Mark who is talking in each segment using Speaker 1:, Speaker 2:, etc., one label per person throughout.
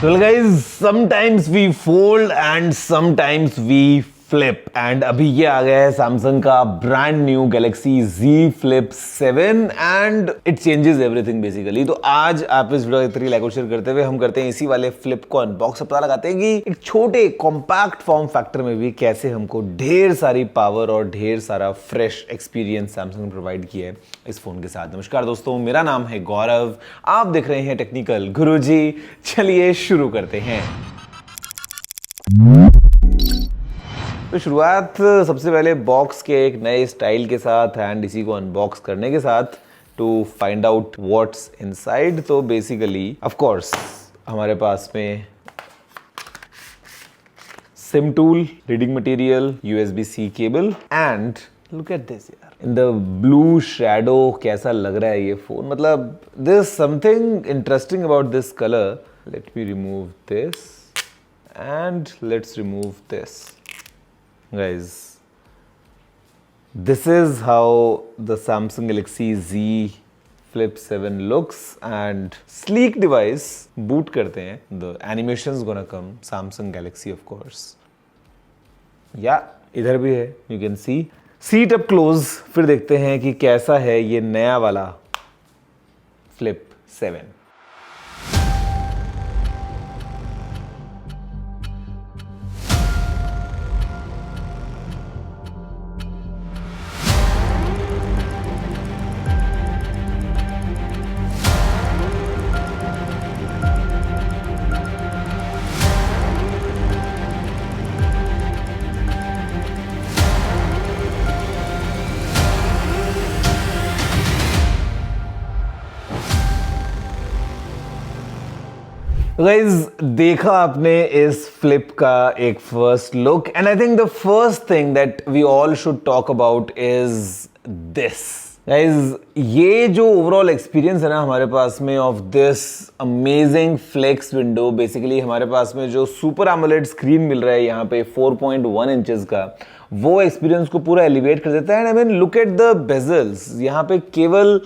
Speaker 1: Well guys, sometimes we fold and sometimes we flip and अभी ये आ गया है Samsung का brand new Galaxy Z Flip 7 and it changes everything basically। तो आज आप इस वीडियो को लाइक और शेयर करते हुए हम करते हैं इसी वाले फ्लिप को अनबॉक्स, पता लगाते हैं कि एक छोटे कॉम्पैक्ट फॉर्म फैक्टर में भी कैसे हमको ढेर सारी पावर और ढेर सारा फ्रेश एक्सपीरियंस Samsung ने प्रोवाइड किया है इस फोन के साथ। नमस्कार दोस्तों, मेरा नाम है गौरव, आप देख रहे हैं टेक्निकल गुरुजी। चलिए शुरू करते हैं। तो शुरुआत सबसे पहले बॉक्स के एक नए स्टाइल के साथ एंड इसी को अनबॉक्स करने के साथ to find out what's inside. तो बेसिकली ऑफ कोर्स हमारे पास में sim tool, reading material, USB-C cable and look at this यार, इन द ब्लू शैडो कैसा लग रहा है ये फोन। मतलब there is something interesting about this colour. Let me remove this and let's remove this. Guys, this is how the Samsung Galaxy Z Flip 7 looks and sleek device। boot करते हैं, the animations gonna come Samsung Galaxy of course। इधर भी है, you can see। seat up close, फिर देखते हैं कि कैसा है ये नया वाला Flip 7। गाइज, देखा आपने इस फ्लिप का एक first look and I think the first thing that we all should talk about is this. Guys, ये जो ओवरऑल एक्सपीरियंस है ना हमारे पास में of this amazing flex window, basically हमारे पास में जो सुपर एमोलेड स्क्रीन मिल रहा है यहाँ पे 4.1 इंचेस का, वो एक्सपीरियंस को पूरा एलिवेट कर देता है। And I mean look at the bezels, यहाँ पे केवल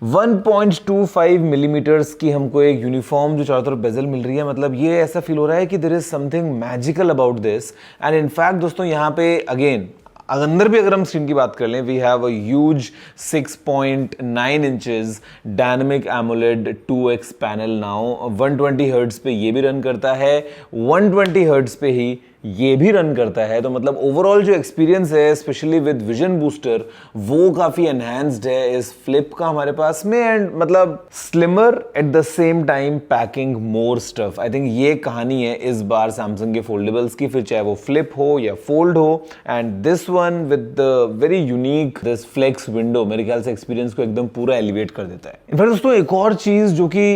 Speaker 1: 1.25 मिलीमीटर्स की हमको एक यूनिफॉर्म जो चारों तरफ बेजल मिल रही है। मतलब ये ऐसा फील हो रहा है कि there is something magical about this. And in fact दोस्तों यहाँ पे अगेन अंदर भी अगर हम स्क्रीन की बात कर लें, we have a huge 6.9 inches dynamic AMOLED 2x panel now. 120 hertz पे ये भी रन करता है, 120 हर्ट्ज पे ही ये भी रन करता है। तो मतलब ओवरऑल जो एक्सपीरियंस है स्पेशली विद विजन बूस्टर, वो काफी एनहांस्ड है इस फ्लिप का हमारे पास में। एंड मतलब slimmer at the same time packing more stuff. I think ये कहानी है इस बार सैमसंग के फोल्डेबल्स की, फिर चाहे वो फ्लिप हो या फोल्ड हो। And this one with the very unique this flex window मेरे ख्याल से एक्सपीरियंस को एकदम पूरा एलिवेट कर देता है। इनफैक्ट दोस्तों एक और चीज जो कि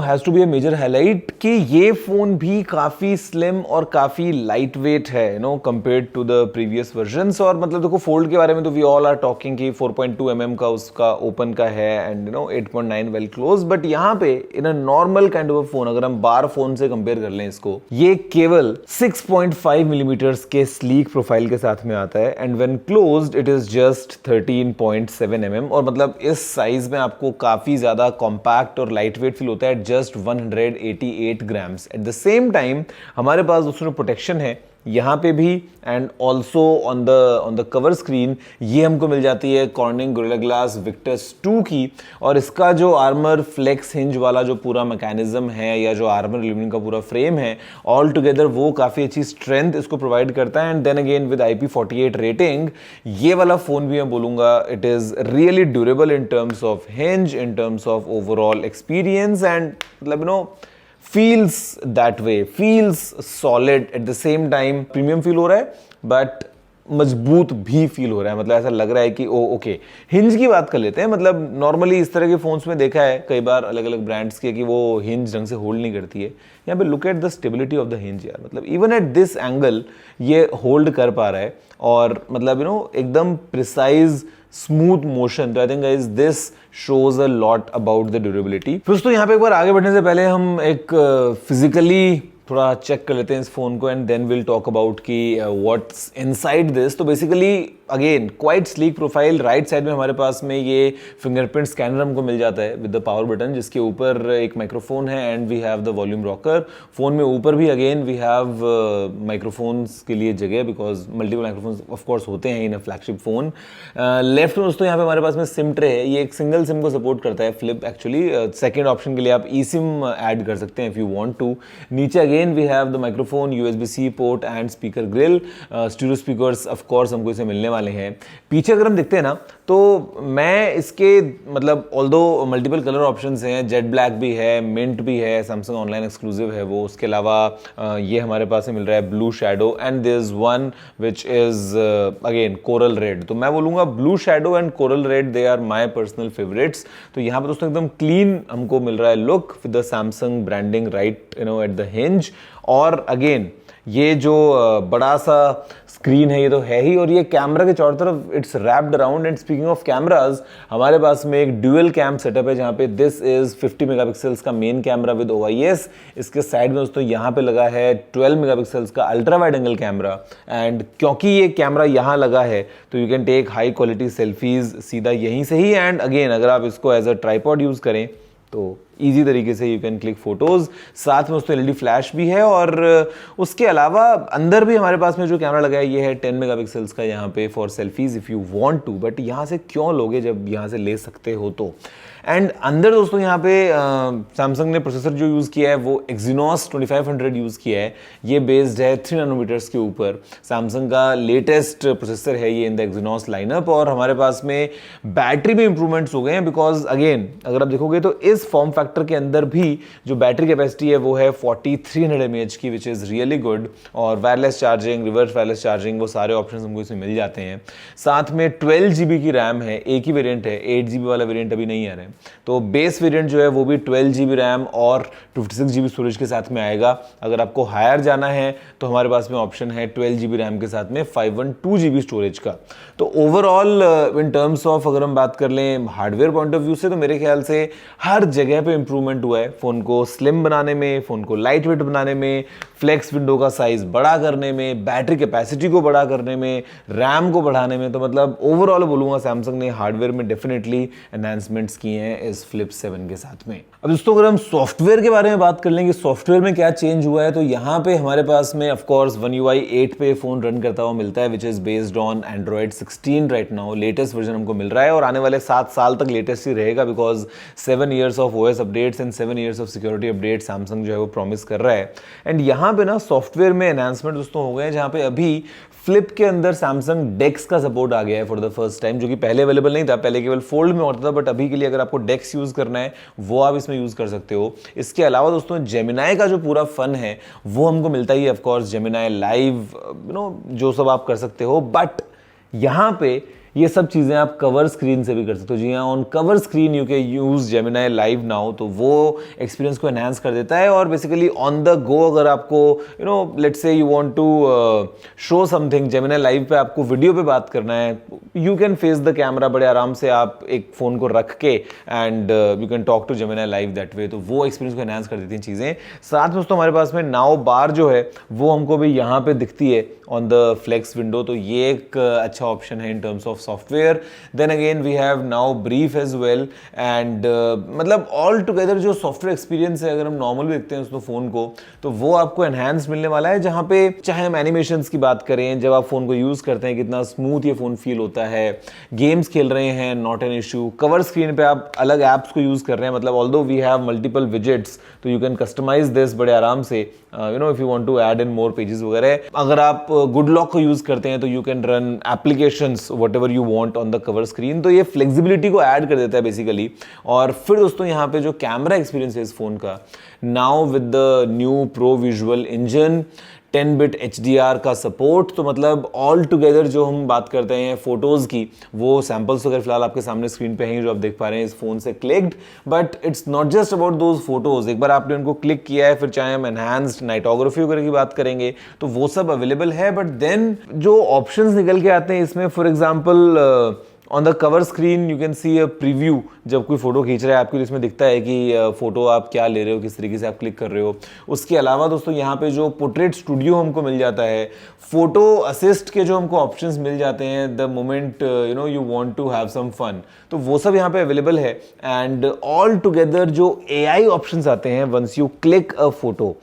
Speaker 1: has to be a major highlight, कि ये फोन भी काफी स्लिम और काफी लाइट वेट है compared to the previous versions. और मतलब देखो फोल्ड के बारे में तो वी ऑल आर टॉकिंग कि 4.2 mm का उसका ओपन का है एंड 8.9 वेल क्लोज। बट यहाँ पे in a normal kind of phone, अगर हम बार फोन से कंपेयर कर लें इसको, ये केवल 6.5 मिलीमीटर्स के स्लीक प्रोफाइल के साथ में आता है and when closed it is just 13.7 mm। और मतलब इस साइज में आपको काफी ज्यादा कॉम्पैक्ट और लाइट वेट फील होता है, just 188 grams. At the same time हमारे पास दूसरा प्रोटेक्शन है यहाँ पे भी and also on the cover screen ये हमको मिल जाती है कॉर्निंग गोरिल्ला ग्लास विक्टस 2 की। और इसका जो आर्मर फ्लेक्स हिंज वाला जो पूरा मैकेनिज्म है या जो आर्मर एल्यूमिनियम का पूरा फ्रेम है, ऑल टुगेदर वो काफ़ी अच्छी स्ट्रेंथ इसको प्रोवाइड करता है। And then again with IP48 rating, ये वाला फ़ोन भी मैं बोलूँगा it is really durable in terms of hinge, in terms of overall experience and मतलब feels that way, feels solid at the same time। Premium feel हो रहा है but मजबूत भी फील हो रहा है। मतलब ऐसा लग रहा है कि ओके। हिंज की बात कर लेते हैं। मतलब नॉर्मली इस तरह के फोन्स में देखा है कई बार अलग अलग ब्रांड्स के कि वो हिंज ढंग से होल्ड नहीं करती है। यहाँ पे look at the stability of the hinge यार, मतलब इवन एट दिस एंगल ये होल्ड कर पा रहा है और मतलब एकदम प्रिसाइज स्मूथ मोशन। तो I think guys this shows a lot about the durability. दोस्तों यहाँ पे एक बार आगे बढ़ने से पहले हम एक फिजिकली थोड़ा चेक कर लेते हैं इस फ़ोन को and then will talk about कि व्हाट्स इनसाइड दिस। तो basically again quite sleek profile. Right side में हमारे पास में ये फिंगरप्रिंट स्कैनर हमको मिल जाता है विद द पावर बटन, जिसके ऊपर एक माइक्रोफोन है and we have the volume rocker. Phone में ऊपर भी अगेन वी हैव माइक्रोफोन्स के लिए जगह, because multiple microphones of course होते हैं इन अ फ्लैगशिप फ़ोन। लेफ्ट में दोस्तों यहाँ पे हमारे पास में सिम ट्रे है। ये एक सिंगल सिम को सपोर्ट करता है फ्लिप एक्चुअली। सेकेंड ऑप्शन के लिए आप ई सिम ऐड कर सकते हैं इफ़ यू वांट टू। नीचे again we have the microphone, USB-C port and speaker grill. Stereo speakers of course हमको इसे मिलने वाले हैं। पीछे अगर हम देखते हैं ना तो मैं इसके मतलब ऑल्दो मल्टीपल कलर ऑप्शंस हैं, जेट ब्लैक भी है, मिंट भी है, सैमसंग ऑनलाइन एक्सक्लूसिव है वो। उसके अलावा ये हमारे पास में मिल रहा है blue shadow and there is one which is again coral red. तो मैं बोलूँगा blue shadow and coral red they are my personal favourites. तो यहाँ पर दोस्तों एकदम क्लीन हमको मिल रहा है look with the Samsung branding right at the hinge. और अगेन ये जो बड़ा सा स्क्रीन है ये तो है ही, और ये कैमरा के चारों तरफ it's wrapped around. And speaking of cameras, हमारे पास में एक ड्यूअल कैम सेटअप है जहाँ पे दिस इज 50 मेगापिक्सल्स का मेन कैमरा विद OIS। इसके साइड में दोस्तों यहाँ पे लगा है 12 मेगापिक्सल्स का ultra wide angle camera. And क्योंकि ये कैमरा यहाँ लगा है तो you can take high quality selfies सीधा यहीं से ही। एंड अगेन अगर आप इसको एज अ ट्राइपॉड यूज करें तो इजी तरीके से यू कैन क्लिक फोटोज। साथ में उसमें LED फ्लैश भी है, और उसके अलावा अंदर भी हमारे पास में जो कैमरा लगा है ये है 10 मेगापिक्सल्स का यहाँ पे for selfies if you want to. But यहाँ से क्यों लोगे जब यहाँ से ले सकते हो तो। एंड अंदर दोस्तों यहाँ पे सैमसंग ने प्रोसेसर जो यूज़ किया है वो Exynos 2500 यूज़ किया है। ये बेस्ड है 3 नैनोमीटर्स के ऊपर। सैमसंग का लेटेस्ट प्रोसेसर है ये इन द Exynos लाइनअप। और हमारे पास में बैटरी में इंप्रूवमेंट्स हो गए हैं, बिकॉज अगेन अगर आप देखोगे तो इस फॉर्म फैक्टर के अंदर भी जो बैटरी कैपेसिटी है वो है 4300 mAh की, विच इज़ रियली गुड। और wireless charging, reverse wireless charging, वो सारे ऑप्शन हमको इसमें मिल जाते हैं। साथ में 12 GB की रैम है, एक ही वेरिएंट है, 8 GB वाला वेरिएंट अभी नहीं आ रहा है। तो बेस वेरिएंट जो है वो भी 12 GB रैम और 56 GB स्टोरेज के साथ में आएगा। अगर आपको हायर जाना है तो हमारे पास में ऑप्शन है 12 GB रैम के साथ में 512 GB स्टोरेज का। तो ओवरऑल इन टर्म्स ऑफ अगर हम बात कर लें हार्डवेयर पॉइंट ऑफ व्यू से, तो मेरे ख्याल से हर जगह पे इंप्रूवमेंट हुआ है। फ़ोन को स्लिम बनाने में, फ़ोन को लाइट वेट बनाने में, फ्लेक्स विंडो का साइज बड़ा करने में, बैटरी कैपेसिटी को बड़ा करने में, रैम को बढ़ाने में। तो मतलब ओवरऑल बोलूँगा सैमसंग ने हार्डवेयर में डेफिनेटली एनहांसमेंट्स किए हैं इस फ्लिप 7 के साथ में। अब दोस्तों अगर हम सॉफ्टवेयर के बारे में बात कर लेंगे, सॉफ्टवेयर में क्या चेंज हुआ है, तो यहाँ पे हमारे पास में ऑफ कोर्स One UI 8 पे फ़ोन रन करता हुआ मिलता है, which is based on Android 16 right now. Latest version हमको मिल रहा है और आने वाले 7 साल तक लेटेस्ट ही रहेगा, because 7 years of OS updates and 7 years of security update Samsung जो है वो प्रॉमिस कर रहा है। एंड यहाँ पे ना सॉफ्टवेयर में एनहांसमेंट दोस्तों हो गए हैं, जहाँ पे अभी फ्लिप के अंदर सैमसंग डेक्स का सपोर्ट आ गया है फॉर द फर्स्ट टाइम, जो कि पहले अवेलेबल नहीं था, पहले केवल फोल्ड में होता था। बट अभी के लिए अगर आपको डेक्स यूज करना है वो आप इसमें यूज कर सकते हो। इसके अलावा दोस्तों जेमिनाई का जो पूरा फन है वो हमको मिलता ही है, ऑफ कोर्स जेमिनाई लाइव जो सब आप कर सकते हो। बट यहाँ पे ये सब चीज़ें आप कवर स्क्रीन से भी कर सकते हो। जी हाँ, on cover screen you can use Gemini live now, तो वो एक्सपीरियंस को एनहांस कर देता है। और बेसिकली ऑन द गो अगर आपको let's say you want to show something, Gemini live पे आपको वीडियो पे बात करना है, you can face the camera, बड़े आराम से आप एक फ़ोन को रख के and you can talk to Gemini live that way. तो वो एक्सपीरियंस को एनहांस कर देती हैं चीज़ें। साथ में दोस्तों हमारे पास में नाउ बार जो है वो हमको भी यहाँ पे दिखती है ऑन द फ्लेक्स विंडो, तो ये एक अच्छा ऑप्शन है in terms of software. Then again we have now brief as well. And मतलब ऑल टुगेदर जो सॉफ्टवेयर एक्सपीरियंस है, अगर हम नॉर्मल भी देखते हैं उसको फ़ोन को, तो वो आपको एनहांस मिलने वाला है। जहाँ पे चाहे हम एनिमेशंस की बात करें, जब आप फ़ोन को यूज़ करते हैं कितना स्मूथ ये फ़ोन फील होता है, गेम्स खेल रहे हैं not an issue, cover screen पे आप अलग ऐप्स को यूज़ कर रहे हैं, मतलब although we have multiple widgets, तो यू कैन कस्टमाइज दिस बड़े आराम से, if you want to add in more pages वगैरह। अगर आप गुड लॉक को यूज़ करते हैं तो you can run applications what ever you want on the cover screen. तो ये फ्लेक्सिबिलिटी को ऐड कर देता है बेसिकली। और फिर दोस्तों यहाँ पे जो कैमरा एक्सपीरियंस है इस फोन का, now with the new pro visual engine, 10-bit HDR का सपोर्ट, तो मतलब ऑल टुगेदर जो हम बात करते हैं फोटोज़ की, वो सैम्पल्स वगैरह फिलहाल आपके सामने स्क्रीन पे हैं जो आप देख पा रहे हैं इस फोन से clicked. But it's not just about those photos. एक बार आपने उनको क्लिक किया है, फिर चाहे हम एनहांस्ड नाइटोग्राफी वगैरह की बात करेंगे तो वो सब अवेलेबल है। बट देन जो ऑप्शंस निकल के आते हैं इसमें, for example on the cover screen you can see a preview, जब कोई फोटो खींच रहा है आपको इसमें दिखता है कि फोटो आप क्या ले रहे हो, किस तरीके से आप क्लिक कर रहे हो। उसके अलावा दोस्तों यहाँ पे जो पोर्ट्रेट स्टूडियो हमको मिल जाता है, फोटो असिस्ट के जो हमको ऑप्शंस मिल जाते हैं the moment you know you want to have some fun, तो वो सब यहाँ पे अवेलेबल है। एंड ऑल टुगेदर जो AI ऑप्शंस आते हैं once you click a photo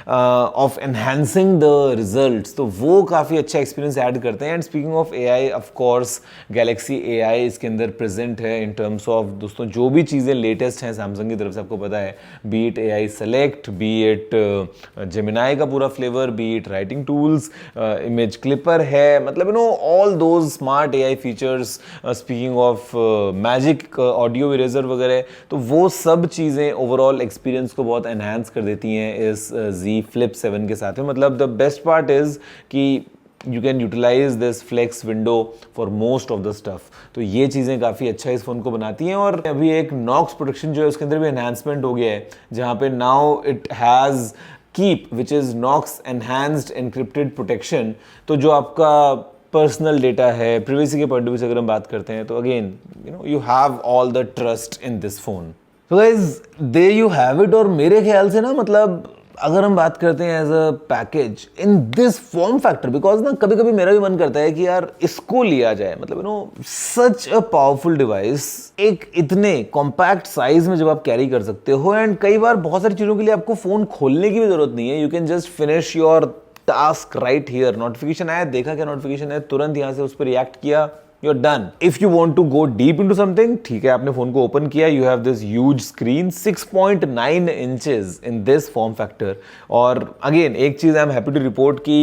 Speaker 1: of enhancing the results, तो वो काफ़ी अच्छा एक्सपीरियंस ऐड करते हैं। And speaking of AI, of course Galaxy AI इसके अंदर प्रेजेंट है इन टर्म्स ऑफ दोस्तों जो भी चीज़ें लेटेस्ट हैं सैमसंग की तरफ से, आपको पता है, B it AI select, B it Gemini का पूरा flavour, B it writing tools, image clipper है, मतलब you know all those smart AI features, speaking of magic audio eraser वगैरह, तो वो सब चीज़ें ओवरऑल एक्सपीरियंस को बहुत एनहांस कर देती हैं इस Z Flip 7 के साथ में। मतलब द बेस्ट पार्ट इज कि you can utilise this flex window for most of the stuff, तो ये चीज़ें काफ़ी अच्छा इस फोन को बनाती हैं। और अभी एक नॉक्स प्रोटेक्शन जो है उसके अंदर भी एनहांसमेंट हो गया है, जहाँ पे now it has keep which is Knox enhanced encrypted protection. तो जो आपका पर्सनल डेटा है, प्रिवेसी के पॉइंट ऑफ व्यू से अगर हम बात करते हैं, तो again you know you have all the trust in this phone. तो guys there you have it. और मेरे ख्याल से ना, मतलब अगर हम बात करते हैं as a package in this form factor, because ना कभी कभी मेरा भी मन करता है कि यार इसको लिया जाए, मतलब you know such a powerful device एक इतने कॉम्पैक्ट साइज में जब आप कैरी कर सकते हो, एंड कई बार बहुत सारी चीज़ों के लिए आपको फ़ोन खोलने की भी जरूरत नहीं है, you can just finish your task right here. Notification आया, देखा क्या नोटिफिकेशन है, तुरंत यहाँ से उस पर रिएक्ट किया, you're done. If you want to go deep into something, ठीक है, आपने फोन को ओपन किया, you have this huge screen 6.9 inches in this form factor. और again एक चीज I am happy to report कि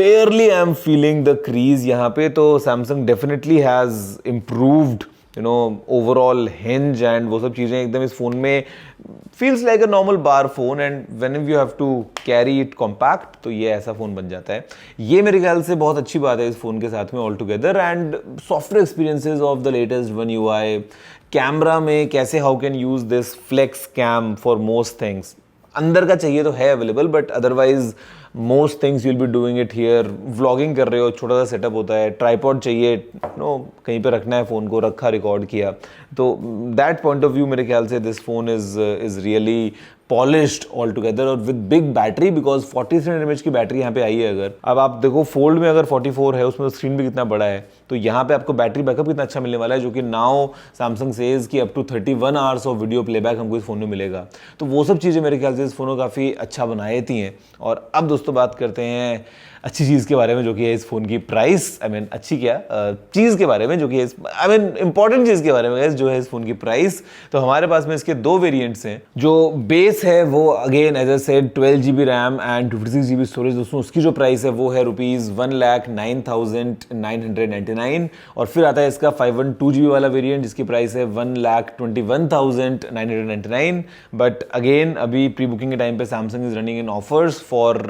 Speaker 1: barely I am feeling the crease यहाँ पे, तो Samsung definitely has improved you know overall hinge and वो सब चीज़ें एकदम इस फोन में feels like a normal bar phone, and when you have to carry it compact, तो ये ऐसा फोन बन जाता है। ये मेरे ख्याल से बहुत अच्छी बात है इस फोन के साथ में all together. And software experiences of the latest One UI, camera में कैसे how can use this flex cam for most things, अंदर का चाहिए तो है available, but otherwise most things you'll be doing it here. Vlogging कर रहे हो, छोटा सा सेटअप होता है, ट्राइपॉड चाहिए, नो कहीं पे रखना है फ़ोन को, रखा, रिकॉर्ड किया, तो दैट पॉइंट ऑफ व्यू मेरे ख्याल से this phone is really polished altogether और with big battery, because 4300 mAh की बैटरी यहाँ पे आई है। अगर अब आप देखो फोल्ड में अगर 44 है, उसमें स्क्रीन भी कितना बड़ा है, तो यहाँ पे आपको बैटरी बैकअप कितना अच्छा मिलने वाला है, जो कि नाउ सैमसंग सेज कि up to 31 hours of video playback हमको इस फोन में मिलेगा। तो वो सब चीज़ें मेरे ख्याल से इस फोन को काफ़ी अच्छा बनाती हैं। और अब दोस्तों बात करते हैं अच्छी चीज़ के बारे में, जो कि है इस फोन की प्राइस। आई मीन अच्छी क्या चीज़ के बारे में, जो कि आई मीन इंपॉर्टेंट चीज़ के बारे में जो है इस फोन की प्राइस। तो हमारे पास में इसके दो वेरिएंट्स हैं। जो बेस है वो again as I said 12GB RAM and 256GB storage, दोस्तों उसकी जो प्राइस है वो है ₹1,09,999। और फिर आता है इसका 512GB वाला वेरिएंट, जिसकी प्राइस है ₹1,21,999। बट अगेन अभी प्री बुकिंग के टाइम पे Samsung is running in offers for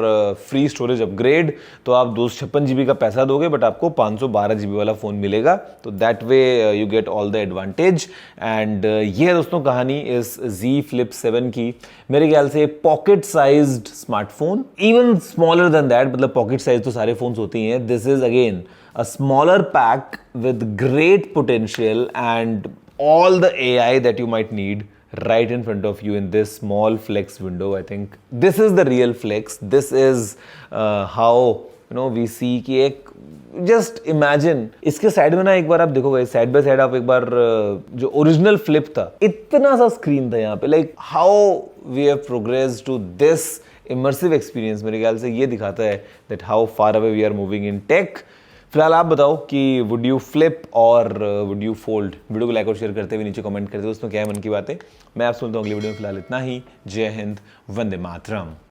Speaker 1: free storage upgrade, तो आप 256GB का पैसा दोगे बट आपको 512GB वाला फोन मिलेगा। तो that way you get all the advantage. And ये है दोस्तों कहानी इस Z Flip 7 की। मेरे ख्याल से pocket sized smartphone, even smaller than that, मतलब पॉकेट साइज तो सारे फोन्स होते ही हैं, this is again a smaller pack with great potential and all the AI that you might need right in front of you in this small flex window. I think this is the real flex. This is how you know we see कि एक just imagine इसके साइड में ना एक बार आप देखोगे, side by side आप एक बार जो ओरिजिनल फ्लिप था, इतना सा स्क्रीन था यहाँ पे, like how we have progressed to this immersive experience. मेरे ख्याल से ये दिखाता है that how far away we are moving in tech. फिलहाल आप बताओ कि वुड यू फ्लिप और वुड यू फोल्ड। वीडियो को लाइक और शेयर करते हुए नीचे कमेंट करते हुए उसमें क्या है मन की बातें। मैं आप सुनता हूँ अगली वीडियो में। फिलहाल इतना ही। जय हिंद, वंदे मातरम।